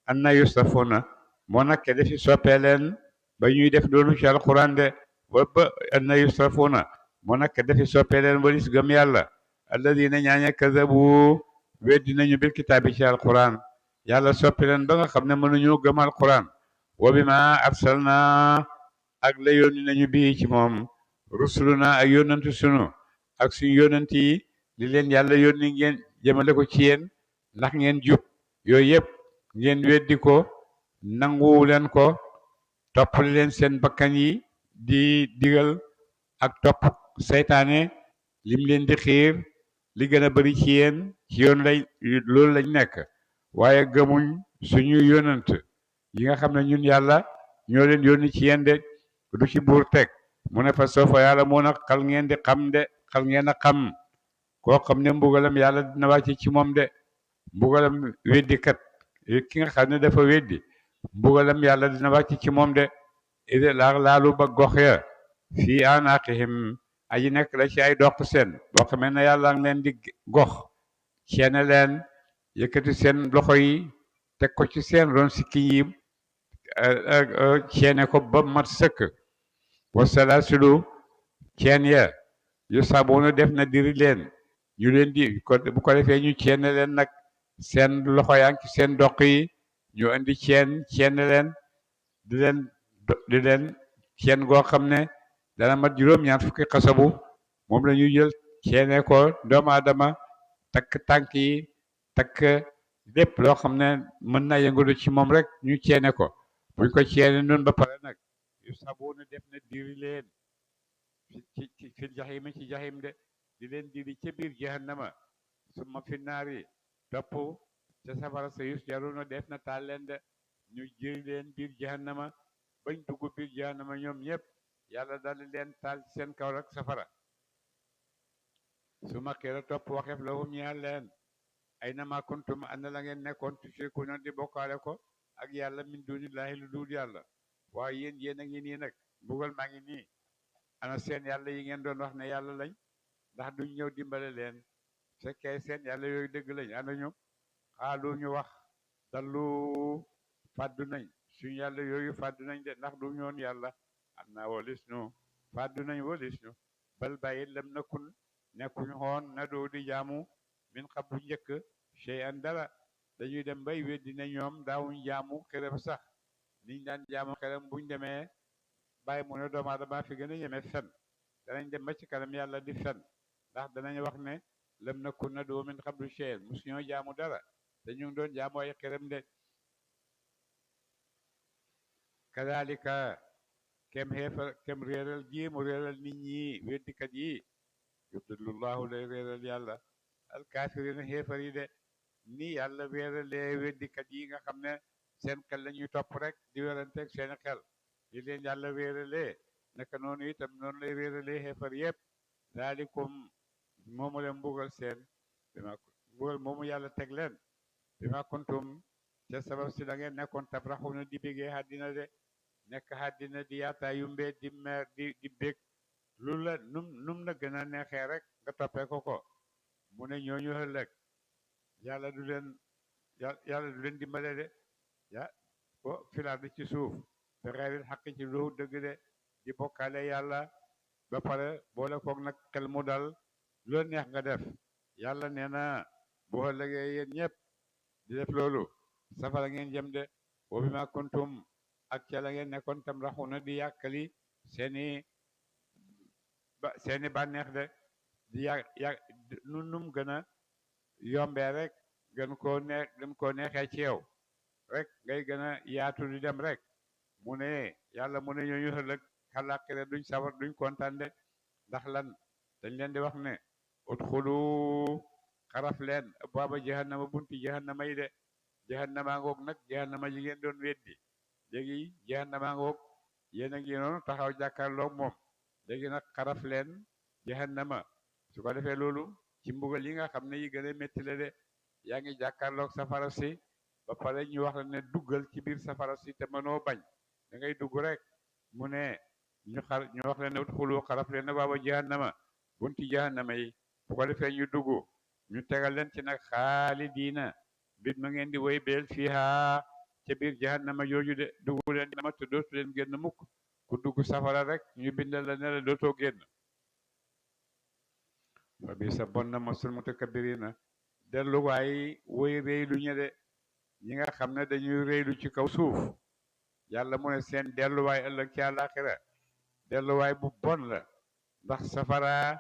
Speaker 1: anna yustafuna moo nag ke defi soppee leen ba ñuy def loolu ci alquran de ba anna yustafuna moo nag ke defi soppee leen walis gëm yàlla alladina ñaaña kazabu weddi nañu bil kitaabi ci alquran yàlla soppi leen ba nga xam ne mënuñoo gëm alquran wa bima arsalna ak la yónni nañu bii ci moom rusuluna ak yónnantu sunu ak suñu yónnant yi li leen yàlla yónni ngeen jëmale ko ci yéen ndax ngeen jub yooyu yëpp ngeen weddi ko nanguwu leen ko toppali leen seen bakkan yi di digal ak topp seytaane lim leen di xiir li gën a bari ci yéen ci yoon loolu lañ nekk waaye gëmuñ suñu yónnant yi nga xam ne ñun yàlla ñoo leen yónni ci yéen de du ci buur teg mu ne fa soofa yàlla moo na xal ngeen di xam de xal ngeen a xam koo xam ne mbugalam yàlla dina wàcc ci moom de mbugalam weddi kat ki nga xam ne dafa weddi mbugalam yàlla dina wàcc ci moom de ide laalu ba gox ya fii anaqihim aji nekk la ci ay doq seen boo xamee ne yàlla ngi leen di gox ceene leen yëkkati seen loxo yi teg ko ci seen ron sikki yi ceene ko ba mat sëkk wasalaasilu ceen ya yu saboona def na diri leen ñu leen di bu ko defee ñu ceene leen nag seen loxo yaa ngi ci seen doq yi ñu indi ceene leen di leen ceen goo xam ne dana mat juróom-ñaar fukki xasabu moom la ñuy jël ceene ko doomu aadama takk tànk yi takk lépp loo xam ne mën na yëngatu ci moom rek ñu ceene ko buñ ko ceene noonu ba pare nag yu sabuuna def na diri leen fi jaxim ci jaxim de di leen diri ca biir jahannama summa fi naari topp ca safara sa yus jaruna def na taal leen de ñu jëri leen biir jahannama bañ dugg biir jahannama ñoom ñëpp yàlla daldi leen taal ci seen kaw rek safara su ma xira topp waxeef lahum ñeel leen ay na ma kuntum ana la ngeen nekkoon tushrikuuna di bokkaale ko ak yàlla min dunillahi lu dul yàlla waaye yéen a ngi nii nag mbugal maa ngi nii ana seen yàlla yi ngeen doon wax ne yàlla lañ ndax duñ ñëw dimbale leen fekkee seen yàlla yooyu dëgg lañ ana ñu xaalu ñu wax dallu fàddu nañ suñu yàlla yooyu fàddu nañ de ndax du ñoon yàlla am naa walis ñu fàddu nañ walis ñu bal bàyyi lam nakun nekkuñu xoon na doo di jaamu min xam bu njëkk chey an dara dañuy dem bay weddi ne ñoom daawuñ jaamu xërëm sax niñ daan jaamu xërëm buñ demee bàyyi mu ne doomu aadama fi gën a yeme fen danañ dem ba ci kanam yàlla di fen ndax danañ wax ne lam nakun na doo min xam du chey musu ñoo jaamu dara te ñu ngi doon jaamu ay xërëm de kadalika kem xeefar kem réeral ji mu réeral nit ñi weddikat yi yudillullahu lay réeral yàlla alkaafirina xeefar yi de ni yàlla réeralee weddikat yi nga xam ne seen xel la ñuy topp rek di weranteeg seen xel di leen yàlla réeralee naka noonu itam noonu lay réeralee xeefar yëpp daalikum moomu leen mbugal seen mbugal moomu yàlla teg leen bi ma kuntum ca sabab si da ngeen nekkoon tabraxuna di bégee àddina de nekk àddina di yaataa yumbe di meer di bég lu la num la gën a neexee rek nga toppee ko mu ne ñooñu ëllëg yàlla du leen dimbale de ya ko filaar di ci suuf te xeeril xaq ci lu dëgg de di bokkaale yàlla ba pare boole koog nag xel mu dal lu neex nga def yàlla nee na bu ëllëgee yéen ñëpp di def loolu safara ngeen jëm de wa bi ma kuntum ak ca la ngeen nekkoon tam raxuna di yàkkali seeni bànneex de di num gën a yombee rek gën koo neexee ci yow rek ngay gën a yaatu di dem rek mu ne yàlla mu ne ñooñu ëllëg xalaqire duñ sawar duñ kontaan de ndax lan dañ leen di wax ne udxulu xaraf leen baaba jahannama bunti jahannama yi de jahannama ngoog nag jahannama ji ngeen doon weddi léegi jahannama ngoog yéen a ngi noonu taxaw jàkkaarloog moom léegi nag xaraf leen jahannama su ko defee loolu ci mbugal yi nga xam ne yi gën a métti la de yaa ngi jàkkaarloog safara si ba pare ñu wax la ne duggal ci biir safara si te mënoo bañ da ngay dugg rek mu ne ñu wax la ne udxulu xaraf leen na baaba jahannama bunti jahannama yi bu ko defee ñu dugg ñu tegal leen ci nag xaalidiina bit ma ngeen di woy beel fiiha ca biir jahannama jooju de dugg leen dama te dootu leen génn mukk ku dugg safara rek ñu bindal la ne la dootoo génn fa bi sa bon na masul mutakabbirina delluwaay woy réylu ñe de ñi nga xam ne dañuy réylu ci kaw suuf yàlla mu ne seen delluwaay ëllëg ci àllaaxira delluwaay bu bon la ndax safara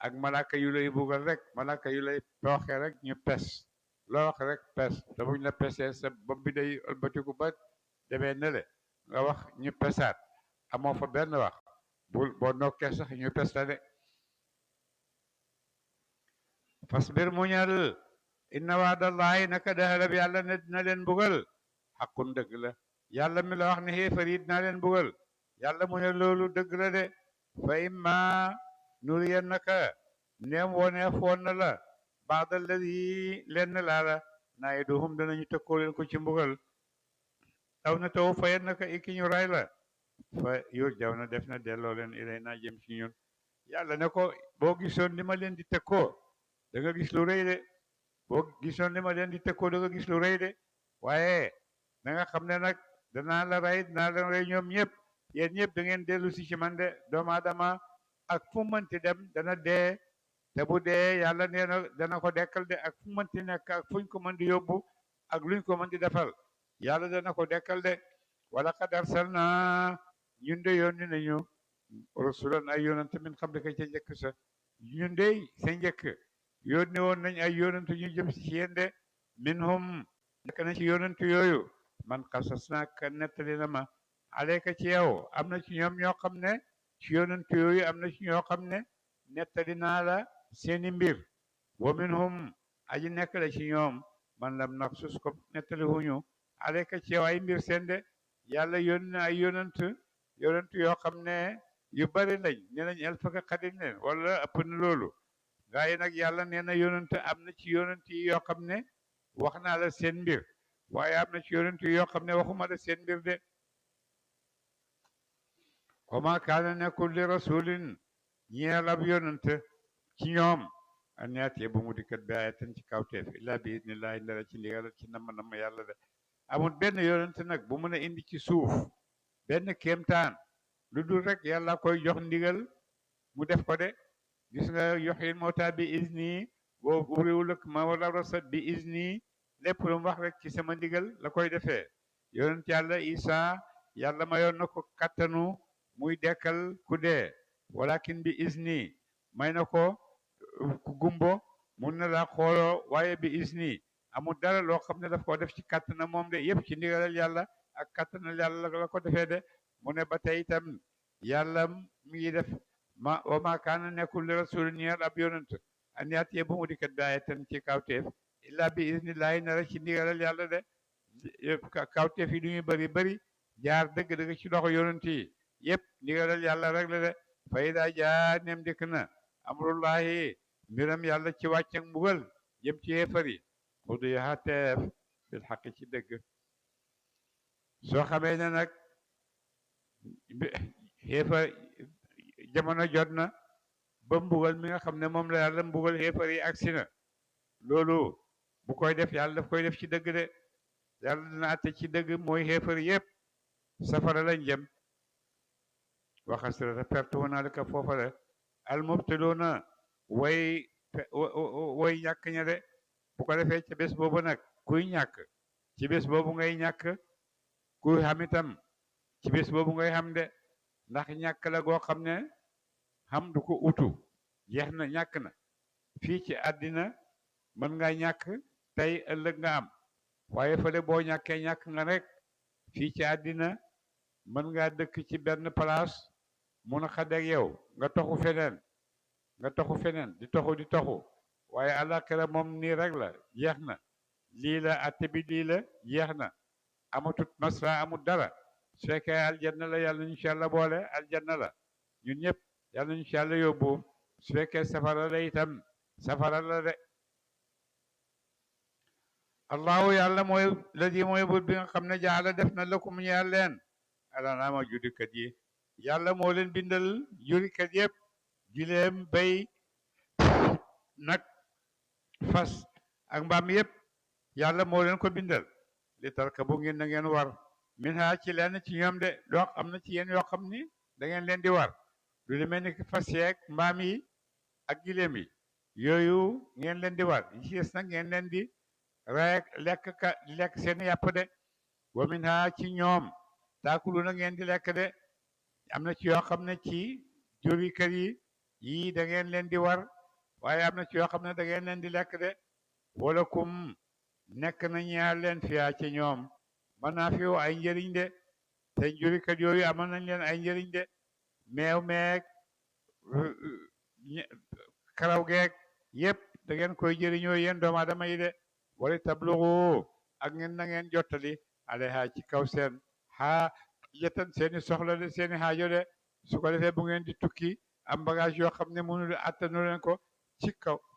Speaker 1: ak malaka yu lay bugal rek malaka yu lay tooxe rek ñu pes loo wax rek pes te buñ la pesee sa bopp bi day ëlbatiku ba demee nele nga wax ñu pesaat amoo fa benn wax boo nokkee sax ñu pes la de fasbir muñal inna waadallahi naka daxalab yàlla ne dina leen bugal xaqun dëgg la yàlla mi la wax ne xéefar yi dina leen bugal yàlla mu ne loolu dëgg la de fa imma nuriyannaka neem wone foon na la baadal ladi lenn laa la naiduhum danañu tëkkoo leen ko ci mbugal aw na taw fayannaka iki ñu ray la fa yor jaw na def na delloo leen ilay naa jëm ci ñun yàlla ne ko boo gisoon li ma leen di tëkkoo da nga gis lu rëy de boo gisoon li ma leen di tëkkoo da nga gis lu rëy de waaye da nga xam ne nag danaa la rey ñoom ñëpp yéen ñëpp da ngeen dellu si ci man de doomu aadama ak fu mënti dem dana dee te bu dee yàlla nee na dana ko dekkal de ak fu mënti nekk ak fuñ ko mën di yóbbu ak luñ ko mën di defal yàlla dana ko dekkal de wala qad arsalna ñun de yónni nañu rusulan ay yonante min qablika ca njëkk sa ñun dey sa njëkk yónni woon nañ ay yonantu ñu jëm si yéen de minhum nekk na ci yonantu yooyu man xasas naaka nettali na ma aleyka ci yow am na ci ñoom ñoo xam ne ci yonantu yooyu am na ci ñoo xam ne nettali naa la seeni mbir wa minhum aji nekk la ci ñoom man lam naqsus ko nettali huñu aleyka ci yow ay mbir seen de yàlla yónni na ay yonantu yoo xam ne yu bari lañ ne nañ el faka xadin leen wala ëpp na loolu gaa yi nag yàlla nee na yonent am na ci yonent yi yoo xam ne wax naa la seen mbir waaye am na ci yonent yi yoo xam ne waxuma la seen mbir de wa ma kaana nekkul li rasulin ñeel ab yonent ci ñoom an yaatee bu mu dikkat bi ayatin ci kawteef illa bi idnillahi ndara ci ndigal ci nam yàlla de amul benn yonent nag bu mun a indi ci suuf benn kéemtaan lu dul rek yàlla koy jox ndigal mu def ko de gis nga yoxil mawta bi izni boo uriwul ak ma wala rasa bi izni lépp lu mu wax rek ci sama ndigal la koy defee yonent yàlla isa yàlla mayoon na ko kattanu muy dekkal ku dee walakin bi izni may na ko ku gumbo mun na laa xooloo waaye bi izni amul dara loo xam ne daf ko def ci kattana moom de yëpp ci ndigalal yàlla ak kattanal yàlla la ko defee de mu ne ba tey itam yàlla mi ngi def wa ma kaana nekkul li rasul ñeel ab yonent an yaatiye bu mu dikkat bi ayatin ci kawteef illa bi iznillahi na rek ci ndigalal yàlla de kawteef yi du ñu bëri jaar dëgg-dëgg ci loxo yonent yi yëpp ndigalal yàlla rek la de fa ida jaa nem dikk na amrullahi mbiram yàlla ci wàccak mbugal jëm ci yéefar yi xudu ya teef bil xaqi ci dëgg soo xamee ne nag xéefar jamono jot na ba mbugal mi nga xam ne moom la yàlla mbugal xéefar yi agsi na loolu bu koy def yàlla daf koy def ci dëgg de yàlla dina àtte ci dëgg mooy xéefar yépp safara lañ jëm waxasirata perte hunaalika foofa de almubtiluuna way ñàkk ña de bu ko defee ci bés boobu nag kuy ñàkk ci bés boobu ngay ñàkk kuy xam itam ci bés boobu ngay xam de ndax ñàkk la goo xam ne xam du ko utu jeex na ñàkk na fii ci àddina mën nga ñàkk tey ëllëg nga am waaye fële boo ñàkkee ñàkk nga rek fii ci àddina mën ngaa dëkk ci benn place mun a xadeeg yow nga toxu feneen di toxu waaye àllaaxira moom nii rek la jeex na lii la atte bi lii la jeex na amatut masra amut dara su fekkee aljanna la yàlla nañu ci yàlla boole aljanna la ñun ñëpp yàlla nañu ci yàlla yóbbu su fekkee safara la itam safara la de allahu yàlla mooy ladi mooy bur bi nga xam ne jaala def na lakum ñeel leen alanaama jurikat yi yàlla moo leen bindal jurikat yëpp gileem bay nag fas ak mbaam yëpp yàlla moo leen ko bindal li tarka bu ngeen na ngeen war min ha ci lenn ci ñoom de doo am na ci yéen yoo xam ni da ngeen leen di war lu demee ni fas yeeg mbaam yi ak gileem yi yooyu ngeen leen di war yi ci des nag ngeen leen di rek lekk seen yàpp de wa min ha ci ñoom taakulu na ngeen di lekk de am na ci yoo xam ne ci juri kër yi yii da ngeen leen di war waaye am na ci yoo xam ne da ngeen leen di lekk de wala kum nekk na ñaar leen fiyaa ci ñoom mën naa fi ay njëriñ de te jurikat yooyu amal nañ leen ay njëriñ de meew meeg karaw geeg yëpp da ngeen koy jëriñoo yéen doomu aadama yi de wala tablugu ak ngeen na ngeen jottali alayha ci kaw seen xaa yetan seeni soxla de seeni xaajo de su ko defee bu ngeen di tukki am bagage yoo xam ne mënul attanu leen ko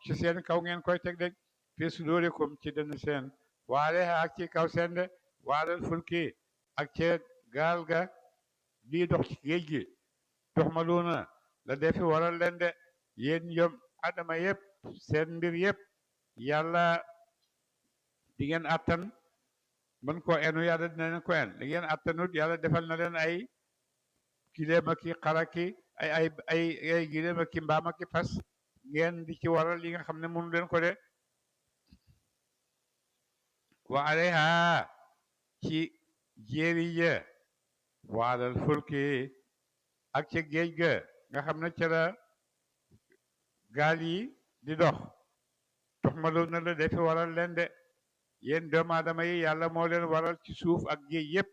Speaker 1: ci seen kaw ngeen koy teg de fii sudurikum ci dënn seen waale ak ci kaw seen de waalal fulki ak ci gaal ga bii dox ci géej gi dox ma luuna la defi waral leen de yéen ñoom adama yëpp seen mbir yëpp yàlla di ngeen attan mën koo enu yàlla dina leen ko en li ngeen attanut yàlla defal na leen ay giléem ak i xar ak i ay giléem ak i mbaam ak i fas ngeen di ci waral li nga xam ne mënu leen ko de wa alayha ci jéeri ja waalal fulki ak ca géej ga nga xam ne ca la gaal yi di dox tuxmalu na la defi waral leen de yéen doomu aadama yi yàlla moo leen waral ci suuf ak géej yépp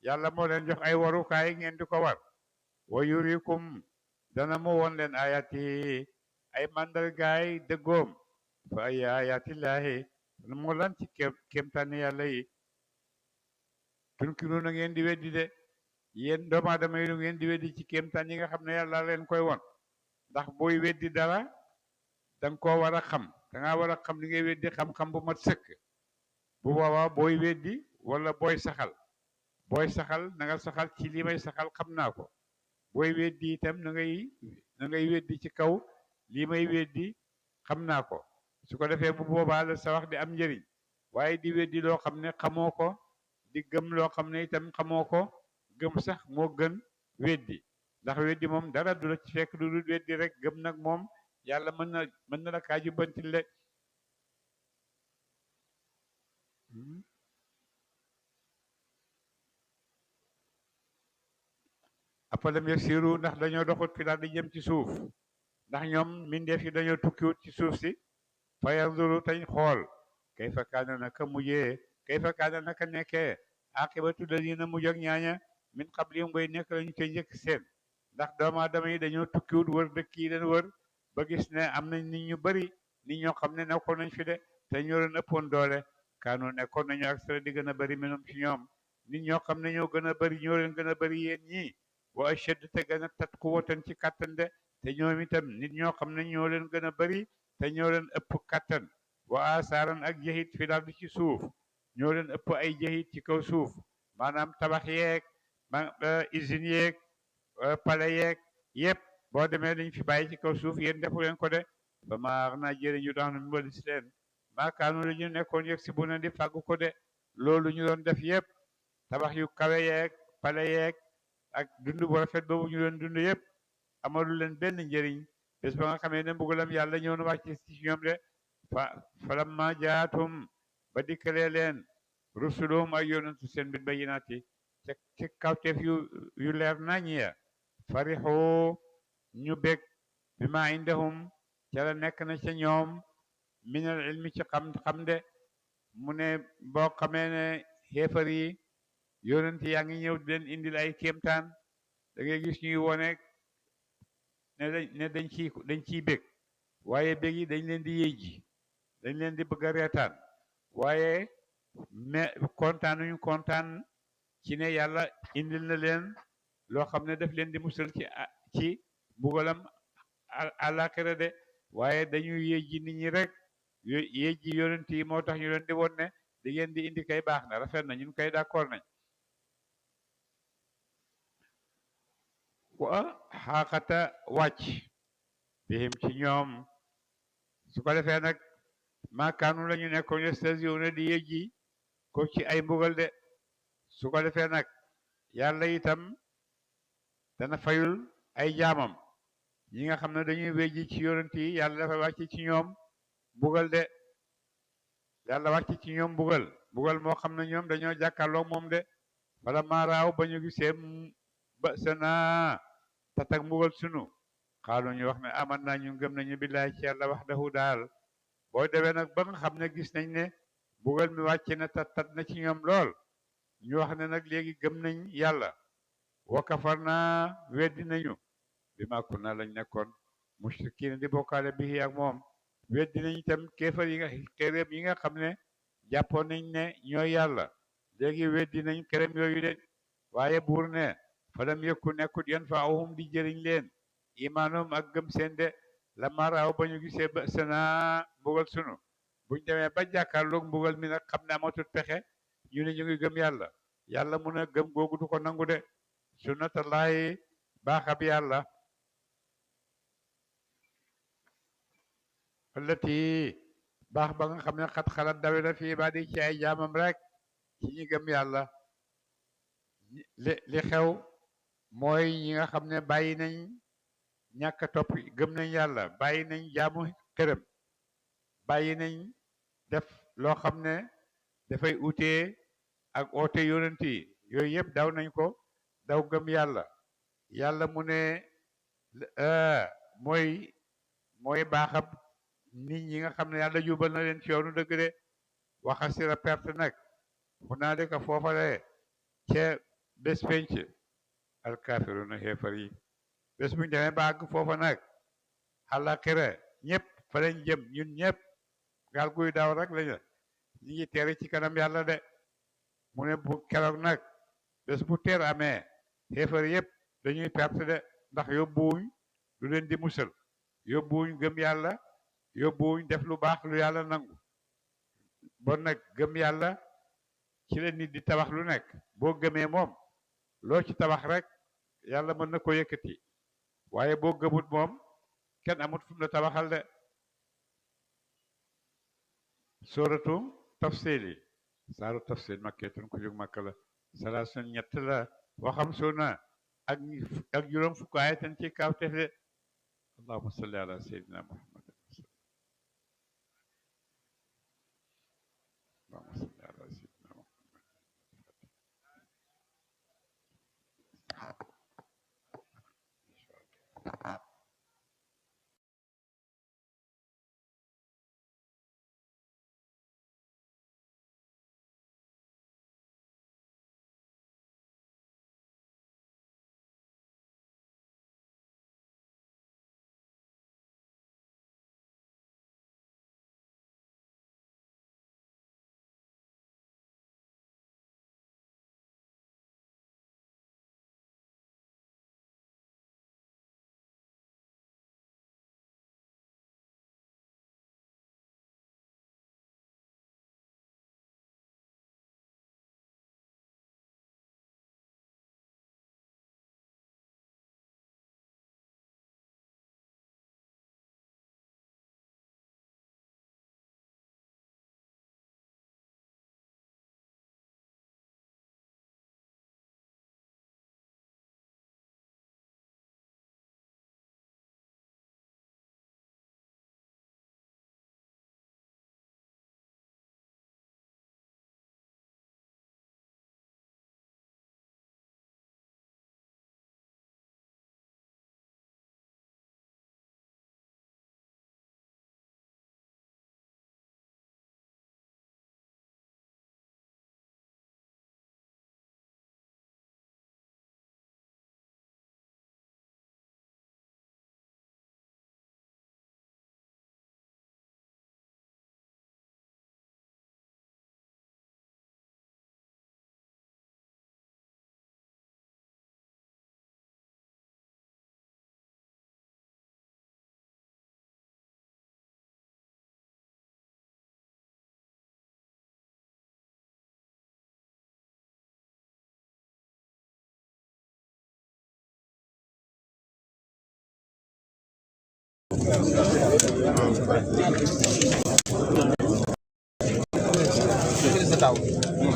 Speaker 1: yàlla moo leen jox ay warukaay ngeen di ko war wa yurikum dana mu won leen ayati ay mandargaay dëggoom fa ay ayatillaahi mu lan ci kéemtaani yàlla yi tunkiru na ngeen di weddi de yéen doomu aadama yi lu ngeen di weddi ci kéemtaan yi nga xam ne yàlla leen koy won ndax booy weddi dara danga koo war a xam danga war a xam li ngay weddi xam-xam bu mat sëkk bu boobaa booy weddi wala booy saxal na nga saxal ci li may saxal xam naa ko booy weddi itam na ngay weddi ci kaw lii may weddi xam naa ko su ko defee bu boobaa la sa wax di am njëriñ waaye di weddi loo xam ne xamoo ko di gëm loo xam ne itam xamoo ko gëm sax moo gën weddi ndax weddi moom dara du la ci fekk du dul weddi rek gëm nag moom yàlla mën na la kaaju bantil le afalam yasiru ndax dañoo doxut fi daal di jëm ci suuf ndax ñoom mbindeef yi dañoo tukkiwut ci suuf si fa yanzuru tañ xool kayfa kaana naka mujjee kayfa kaana naka nekkee aqibatu ladina mujj ak ñaaña min qablihim bay nekk lañu koy njëkk seen ndax doomu aadama yi dañoo tukkiwut wër dëkk yi leen wër ba gis ne am nañ nit ñu bari nit ñoo xam ne nekkoon nañ fi de te ñoo leen ëppoon doole kaanu nekkoon nañu ak sara di gën a bari minum ci ñoom nit ñoo xam ne ñoo gën a bari ñoo leen gën a bari yéen ñii wa ashaddu te gën a tat quwwatan ci kàttan de te ñoom itam nit ñoo xam ne ñoo leen gën a bari te ñoo leen ëpp kàttan wa asaaran ak jahit fi daal ci suuf ñoo leen ëpp ay jahit ci kaw suuf maanaam tabax yeeg usine yeeg pale yeeg yépp boo demee dañ fi bàyyi ci kaw suuf yéen defu leen ko de ba maa naa jëriñu dax nu mbalis leen maakaanu la ñu nekkoon yëg si bu ne di fàggu ko de loolu ñu doon def yépp tabax yu kawe yeeg pale yeeg ak dund bu rafet boobu ñu doon dund yépp amalu leen benn njëriñ bés ba nga xamee ne mbugalam yàlla ñëw na wàcc ci ñoom de falamma jaatum ba dikkalee leen rusuluhum ay yonantu seen bil bayyinaati ci kawteef yu leer nañi ya farixu ñu bég bi ma indahum ca la nekk na ca ñoom minal ilmi ci xam de mu ne boo xamee ne xéefar yi yonent yaa ngi ñëw di leen indil ay kéemtaan da ngay gis ñuy wone ne dañ ciy bég waaye bég yi dañ leen di yéjji dañ leen di bëgg a reetaan waaye mais kontaan ci ne yàlla indil na leen loo xam ne daf leen di musal ci mbugalam àllaaxira de waaye dañuy yéjji nit ñi rek yéjji yonent yi moo tax ñu leen di won ne di ngeen di indi kay baax na rafet na ñun kay d'accord nañ wa xaaxata wàcc bihim ci ñoom su ko defee nag maakaanu la ñu nekkoon yastahzi'uuna di yéjji ko ci ay mbugal de su ko defee nag yàlla itam dana fayul ay jaamam ñi nga xam ne dañuy wéjji ci yonent yi yàlla dafa wàcc ci ñoom mbugal de yàlla wàcc ci ñoom mbugal moo xam ne ñoom dañoo jàkkaarloo moom de wala maaraaw ba ñu gisee ba sana tatak mbugal sunu xaalu ñu wax ne aman naa ñu gëm nañu billaay ci yàlla wahdahu daal boo demee nag ba nga xam ne gis nañ ne mbugal mi wàcc na tat na ci ñoom lool ñu wax ne nag léegi gëm nañ yàlla wa kafarna weddi nañu bi ma kunna lañ nekkoon mushrikiina di bokkaale bi ak moom weddi nañ itam kéefar yi nga xereem yi nga xam ne jàppoon nañ ne ñooy yàlla léegi weddi nañ xereem yooyu de waaye buur ne falam yëkku nekkut yan fa awhum di jëriñ leen imaanum ak gëm seen de la maraaw ba ñu gisee ba sena mbugal sunu buñ demee ba jàkkaarloog mbugal mi nag xam ne amatul pexe ñu ne ñu ngi gëm yàlla yàlla mun a gëm googu du ko nangu de sunnatallahi baaxab yàlla allati baax ba nga xam ne xat xalat dawe na fii ba di ci ay jaamam rek ci ñi gëm yàlla li xew mooy ñi nga xam ne bàyyi nañ ñàkk a topp gëm nañ yàlla bàyyi nañ jaamu xërëm bàyyi nañ def loo xam ne dafay utee ak oote yonent yi yooyu yëpp daw nañ ko daw gëm yàlla yàlla mu ne mooy mooy baaxam nit ñi nga xam ne yàlla jubal na leen ci yoonu dëgg de waxa sira perte nag fu naa de ka foofale ca bés penc alkafiruna xeefar yi bés buñ demee ba àgg foofa nag àllaaxira ñëpp fa lañ jëm ñun ñëpp gaal guy daaw rek lañu ñi ngi teeri ci kanam yàlla de mu ne bu keroog nag bés bu teer amee xeefar yëpp dañuy perte de ndax yóbbuwuñ lu leen di musal yóbbuwuñ gëm yàlla yóbbuwuñ def lu baax lu yàlla nangu bon nag gëm yàlla ci la nit di tabax lu nekk boo gëmee moom loo ci tabax rek yàlla mën na ko yëkkati waaye boo gëmut moom kenn amut fu mu la tabaxal de sóoratu tafsili saaru tafsil makketun ku jóg makka la salaasun ñett la waxam suna ak juróom fukk ayatan ci kaw tefe allahumma salli ala sayyidina muhammad allahumma salli ala sayyidina muhammad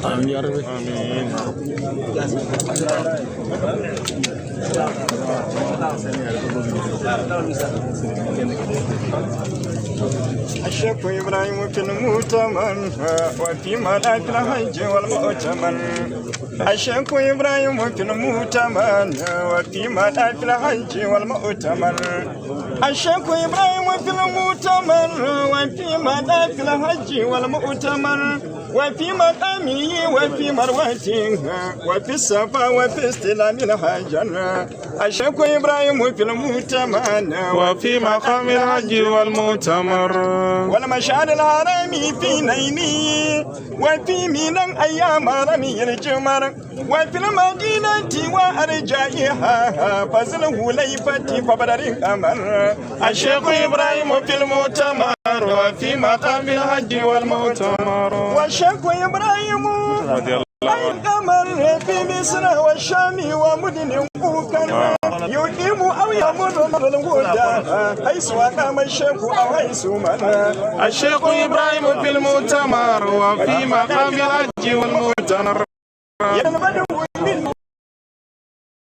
Speaker 2: Amin ya Rabbi. Amin. الشيخ إبراهيم في المؤتمر وفي ملاك الحج والمؤتمر الشيخ إبراهيم في المؤتمر وفي ملاك الحج والمؤتمر الشيخ إبراهيم في المؤتمر وفي ملاك الحج والمؤتمر وفي مقامه وفي مروته وفي الصفا وفي استلام الحجر الشيخ إبراهيم في المؤتمر
Speaker 3: وفي مقام الحج والمؤتمر
Speaker 2: والمشعر الحرام في نيني وفي من أيام رمي الجمر وفي المدينة وأرجائها فزله ليفتي فبدر الأمر
Speaker 3: الشيخ إبراهيم في المؤتمر وفي مقام الحج والمؤتمر
Speaker 2: والشيخ إبراهيم
Speaker 3: رضي الله
Speaker 2: القمر في مصر والشام ومدن بوكر يقيم أو يمر من الهدى حيث أقام الشيخ أو حيث مر
Speaker 3: الشيخ إبراهيم في المؤتمر وفي مقام الحج والمؤتمر